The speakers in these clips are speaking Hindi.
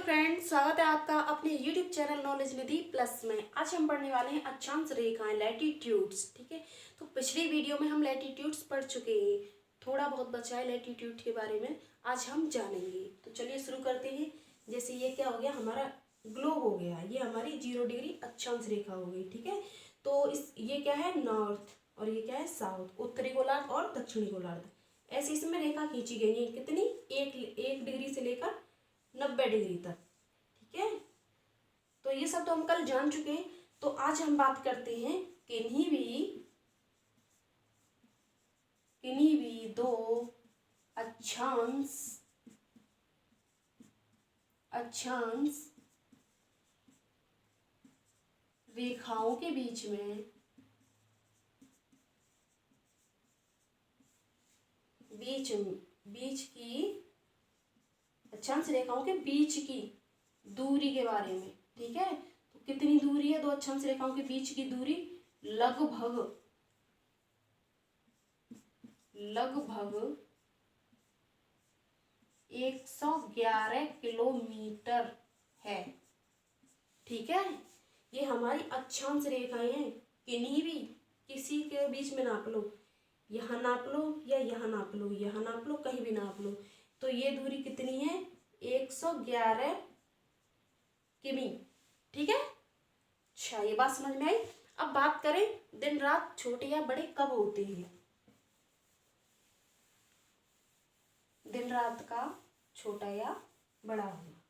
फ्रेंड्स, स्वागत है आपका अपने यूट्यूब चैनल नॉलेज निधि प्लस में। आज हम पढ़ने वाले हैं अक्षांश रेखाएं, लैटिट्यूड्स। ठीक है, तो पिछली वीडियो में हम लैटिट्यूड्स पढ़ चुके हैं, थोड़ा बहुत बचा है लैटिट्यूड के बारे में, आज हम जानेंगे। तो चलिए शुरू करते हैं। जैसे ये क्या हो गया, हमारा ग्लोब हो गया, ये हमारी 0 डिग्री अक्षांश रेखा हो गई। ठीक है, तो ये क्या है, नॉर्थ, और ये क्या है, साउथ, उत्तरी गोलार्ध और दक्षिणी गोलार्ध। ऐसे इसमें रेखा खींची गई है, कितनी, एक डिग्री से लेकर 90 डिग्री तक। ठीक है, तो ये सब तो हम कल जान चुके हैं। तो आज हम बात करते हैं किन्हीं भी दो अक्षांश रेखाओं के बीच की अक्षांश रेखाओं के बीच की दूरी के बारे में। ठीक है, तो कितनी दूरी है दो अक्षांश रेखाओं के बीच की दूरी, लगभग 111 किलोमीटर है। ठीक है, ये हमारी अक्षांश रेखाएं हैं, किन्हीं भी किसी के बीच में नाप लो, यहाँ नाप लो या यहाँ नाप लो, यहाँ नाप लो, कहीं भी नाप लो, तो ये दूरी कितनी है, 111 किमी। ठीक है, अच्छा ये बात समझ में आई। अब बात करें दिन रात छोटे या बड़े कब होते हैं। दिन रात का छोटा या बड़ा होना,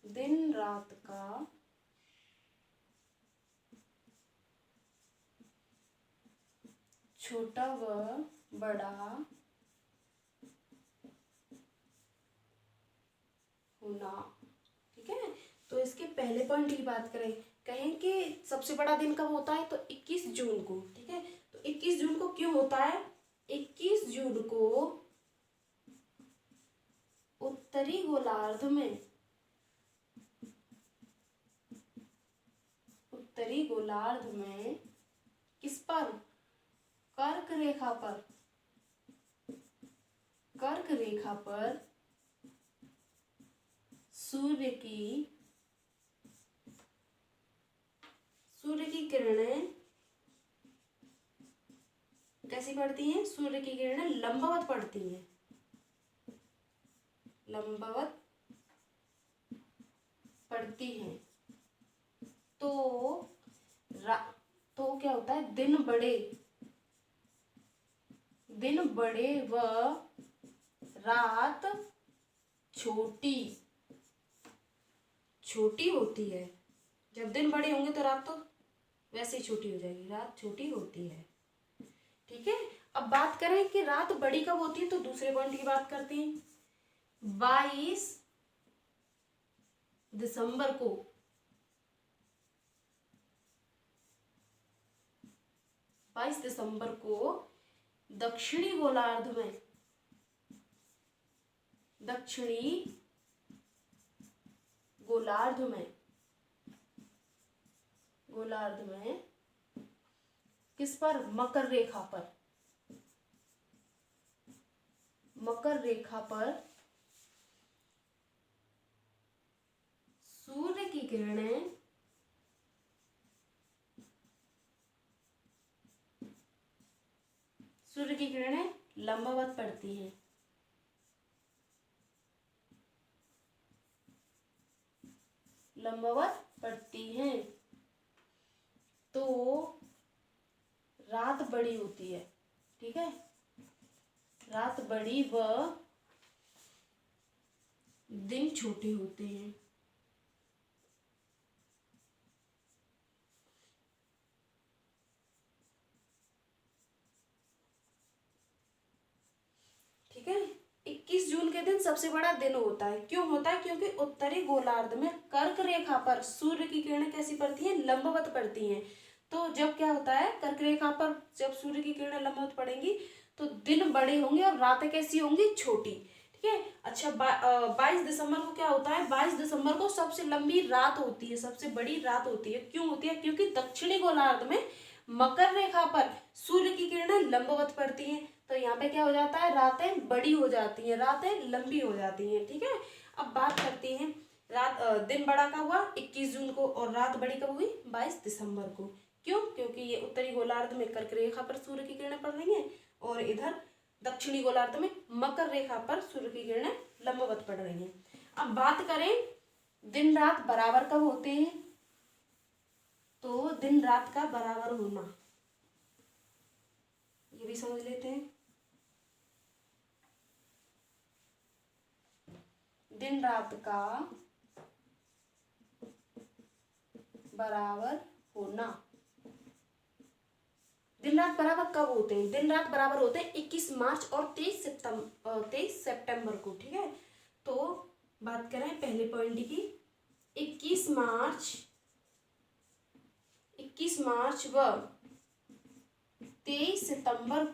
दिन रात का छोटा व बड़ा होना। ठीक है, तो इसके पहले पॉइंट की बात कहें कि सबसे बड़ा दिन कब होता है, तो 21 जून को। ठीक है, तो 21 जून को क्यों होता है, 21 जून को उत्तरी गोलार्ध में किस पर, कर्क रेखा पर सूर्य की किरणें कैसी पड़ती हैं, सूर्य की किरणें लंबवत पड़ती हैं, तो क्या होता है, दिन बड़े व रात छोटी होती है। जब दिन बड़े होंगे तो रात तो वैसे ही छोटी हो जाएगी, रात छोटी होती है। ठीक है, अब बात करें कि रात बड़ी कब होती है, तो दूसरे पॉइंट की बात करते हैं। 22 दिसंबर को दक्षिणी गोलार्ध में किस पर, मकर रेखा पर सूर्य की किरणें लंबवत पड़ती हैं, तो रात बड़ी होती है। ठीक है, रात बड़ी व दिन छोटे होते हैं। ठीक है, 21 जून के दिन सबसे बड़ा दिन होता है। क्यों होता है, क्योंकि उत्तरी गोलार्ध में कर्क रेखा पर सूर्य की किरणें कैसी पड़ती हैं, लंबवत पड़ती हैं। तो जब क्या होता है, कर्क रेखा पर जब सूर्य की किरणें लंबवत पड़ेंगी तो दिन बड़े होंगे और रातें कैसी होंगी, छोटी। ठीक है, अच्छा 22 दिसंबर को क्या होता है, 22 दिसंबर को सबसे लंबी रात होती है, सबसे बड़ी रात होती है। क्यों होती है, क्योंकि दक्षिणी गोलार्ध में मकर रेखा पर सूर्य की किरणें लंबवत पड़ती हैं। तो यहाँ पे क्या हो जाता है, रातें बड़ी हो जाती हैं, रातें लंबी हो जाती हैं। ठीक है, अब बात करते हैं दिन बड़ा कब हुआ, 21 जून को, और रात बड़ी कब हुई, 22 दिसंबर को। क्यों, क्योंकि ये उत्तरी गोलार्ध में कर्क रेखा पर सूर्य की किरणें पड़ रही हैं और इधर दक्षिणी गोलार्ध में मकर रेखा पर सूर्य की किरणें लंबवत पड़ रही हैं। अब बात करें दिन रात बराबर कब होते हैं, तो दिन रात का बराबर होना ये भी समझ लेते हैं। दिन रात का बराबर होना, दिन रात बराबर कब होते हैं, दिन रात बराबर होते हैं 21 मार्च और 23 सितंबर को। ठीक है, तो बात करें पहले पॉइंट की, 21 मार्च व 23 सितंबर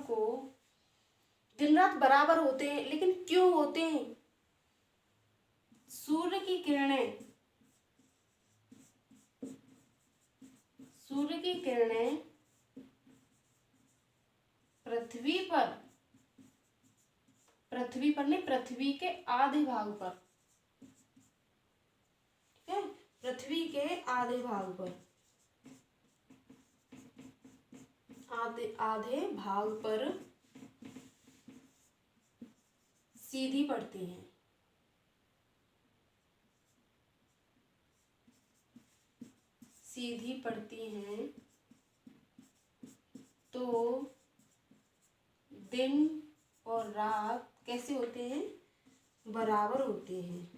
को दिन रात बराबर होते हैं। लेकिन क्यों होते हैं, सूर्य की किरणें पृथ्वी के आधे भाग पर, ठीक है, पृथ्वी के आधे भाग पर, आधे भाग पर सीधी पड़ती हैं। तो दिन और रात कैसे होते हैं, बराबर होते हैं,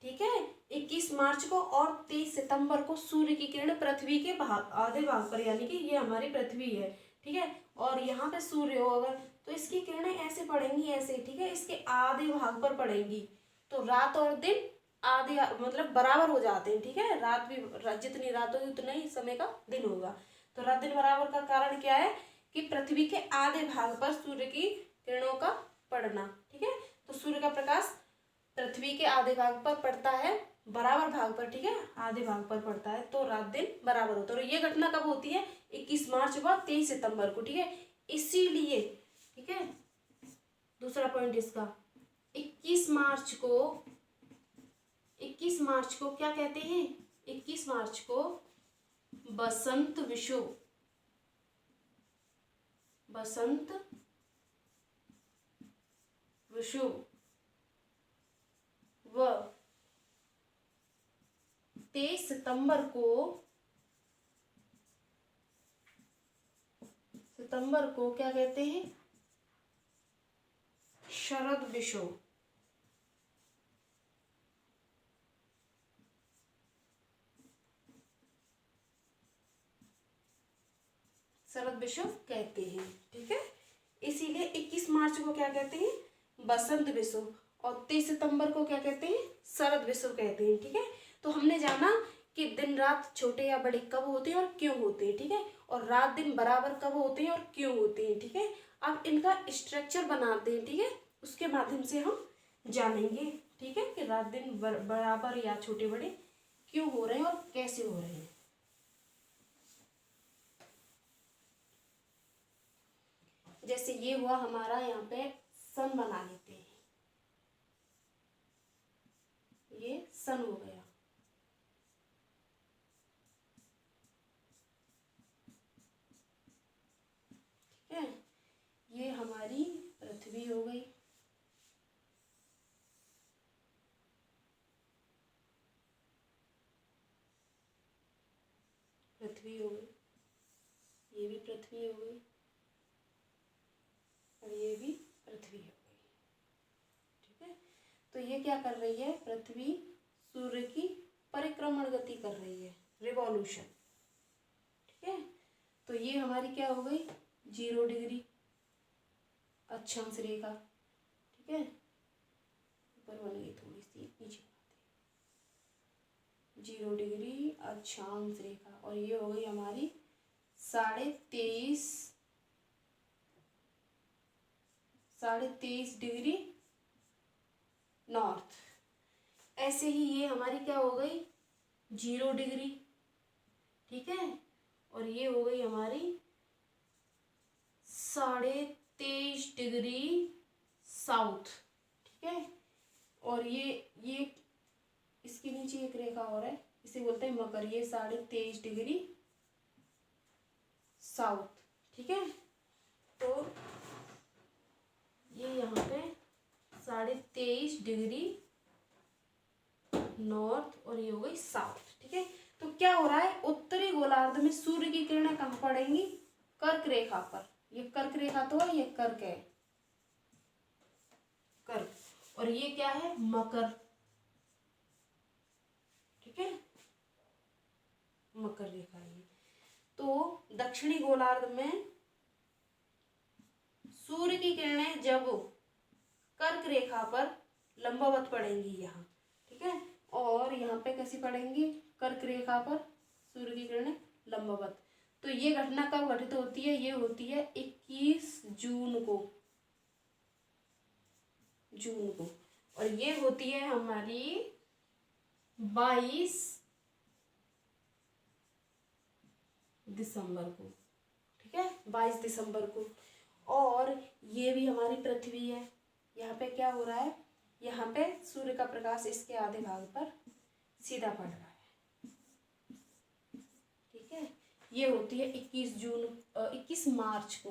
ठीक है। 21 मार्च को और 23 सितंबर को सूर्य की किरण पृथ्वी के आधे भाग पर, यानी कि ये हमारी पृथ्वी है, ठीक है, और यहाँ पे सूर्य हो अगर, तो इसकी किरणें ऐसे पड़ेंगी, ऐसे, ठीक है, इसके आधे भाग पर पड़ेंगी। तो रात और दिन आधे मतलब बराबर हो जाते हैं। ठीक है, रात भी जितनी रात होगी उतना ही समय का दिन होगा। तो रात दिन बराबर का कारण क्या है कि पृथ्वी के आधे भाग पर सूर्य की किरणों का पड़ना। ठीक है, तो सूर्य का प्रकाश पृथ्वी के आधे भाग पर पड़ता है, बराबर भाग पर, ठीक है, आधे भाग पर पड़ता है, तो रात दिन बराबर होता है। और ये घटना कब होती है, 21 मार्च व 23 सितंबर को। ठीक है, इसीलिए, ठीक है, दूसरा पॉइंट इसका, 21 मार्च को क्या कहते हैं, 21 मार्च को बसंत विषुव व 23 सितंबर को क्या कहते हैं, शरद विषुव। शरद विषुव कहते हैं। ठीक है, इसीलिए 21 मार्च को क्या कहते हैं, बसंत विषुव, और 23 सितंबर को क्या कहते हैं, शरद विषुव कहते हैं। ठीक है, तो हमने जाना कि दिन रात छोटे या बड़े कब होते हैं और क्यों होते हैं। ठीक है, और रात दिन बराबर कब होते हैं और क्यों होते हैं। ठीक है, अब इनका स्ट्रक्चर बनाते हैं। ठीक है, उसके माध्यम से हम जानेंगे, ठीक है, कि रात दिन बराबर या छोटे बड़े क्यों हो रहे हैं और कैसे हो रहे हैं। जैसे ये हुआ हमारा, यहाँ पे सन बना लेते हैं, ये सन हो गया। ठीक है, ये हमारी पृथ्वी हो गई, पृथ्वी हो गई, ये भी पृथ्वी हो गई, और ये भी पृथ्वी हो गई। ठीक है, तो ये क्या कर रही है, पृथ्वी सूर्य की परिक्रमण गति कर रही है, रिवॉल्यूशन। ठीक है, तो ये हमारी क्या हो गई, 0 डिग्री अक्षांश रेखा। ठीक है, ऊपर बन गई थोड़ी सी, नीचे 0 डिग्री अक्षांश रेखा, और ये हो गई हमारी 23.5 23.5 डिग्री नॉर्थ। ऐसे ही ये हमारी क्या हो गई 0 डिग्री, ठीक है। और ये हो गई हमारी 23.5 डिग्री साउथ, ठीक है। और ये इसके नीचे एक रेखा और है, इसे बोलते हैं मकर। ये 23.5 डिग्री साउथ, ठीक है। तो ये यहाँ पे 23.5 डिग्री नॉर्थ और ये हो गई साउथ, ठीक है। तो क्या हो रहा है, उत्तरी गोलार्ध में सूर्य की किरणें कहाँ पड़ेंगी, कर्क रेखा पर। ये कर्क रेखा तो है, ये कर्क है, कर्क। और ये क्या है, मकर, ठीक है, मकर रेखा है। तो दक्षिणी गोलार्ध में सूर्य की किरणें जब कर्क रेखा पर लंबवत पड़ेंगी यहाँ, ठीक है। और यहाँ पे कैसी पड़ेंगी, कर्क रेखा पर सूर्य की किरणें लंबवत। तो ये घटना कब घटित होती है, ये होती है 21 जून को, और ये होती है हमारी 22 दिसंबर को, ठीक है, 22 दिसंबर को। और ये भी हमारी पृथ्वी है। यहाँ पे क्या हो रहा है, यहाँ पे सूर्य का प्रकाश इसके आधे भाग पर सीधा पड़ रहा है, ठीक है। ये होती है 21 मार्च को,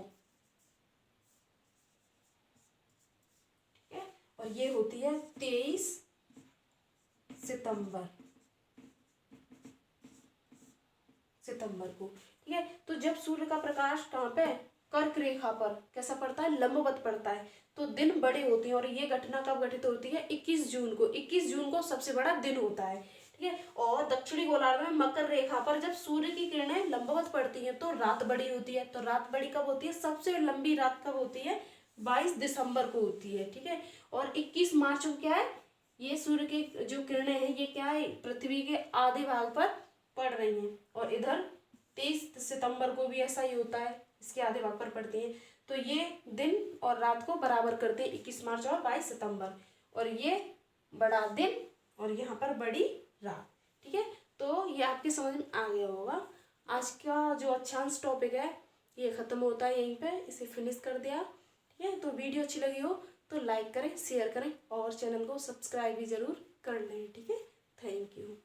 ठीक है। और ये होती है 23 सितंबर को, ठीक है। तो जब सूर्य का प्रकाश कहाँ पे, कर्क रेखा पर कैसा पड़ता है, लंबवत पड़ता है, तो दिन बड़े होते हैं। और ये घटना कब घटित होती है, 21 जून को। 21 जून को सबसे बड़ा दिन होता है, ठीक है। और दक्षिणी गोलार्ध में मकर रेखा पर जब सूर्य की किरणें लंबवत पड़ती हैं तो रात बड़ी होती है। तो रात बड़ी कब होती है, सबसे लंबी रात कब होती है, 22 दिसंबर को होती है, ठीक है। और 21 मार्च को क्या है, ये सूर्य की जो किरणें हैं ये क्या है, पृथ्वी के आधे भाग पर पड़ रही हैं। और इधर 23 सितंबर को भी ऐसा ही होता है, इसके आधे भाग पर पड़ती हैं। तो ये दिन और रात को बराबर करते हैं, 21 मार्च और 22 सितंबर। और ये बड़ा दिन और यहाँ पर बड़ी रात, ठीक है। तो ये आपके समझ में आ गया होगा। आज का जो अक्षांश टॉपिक है ये खत्म होता है यहीं पे, इसे फिनिश कर दिया, ठीक है। तो वीडियो अच्छी लगी हो तो लाइक करें, शेयर करें और चैनल को सब्सक्राइब भी जरूर कर लें, ठीक है। Thank you.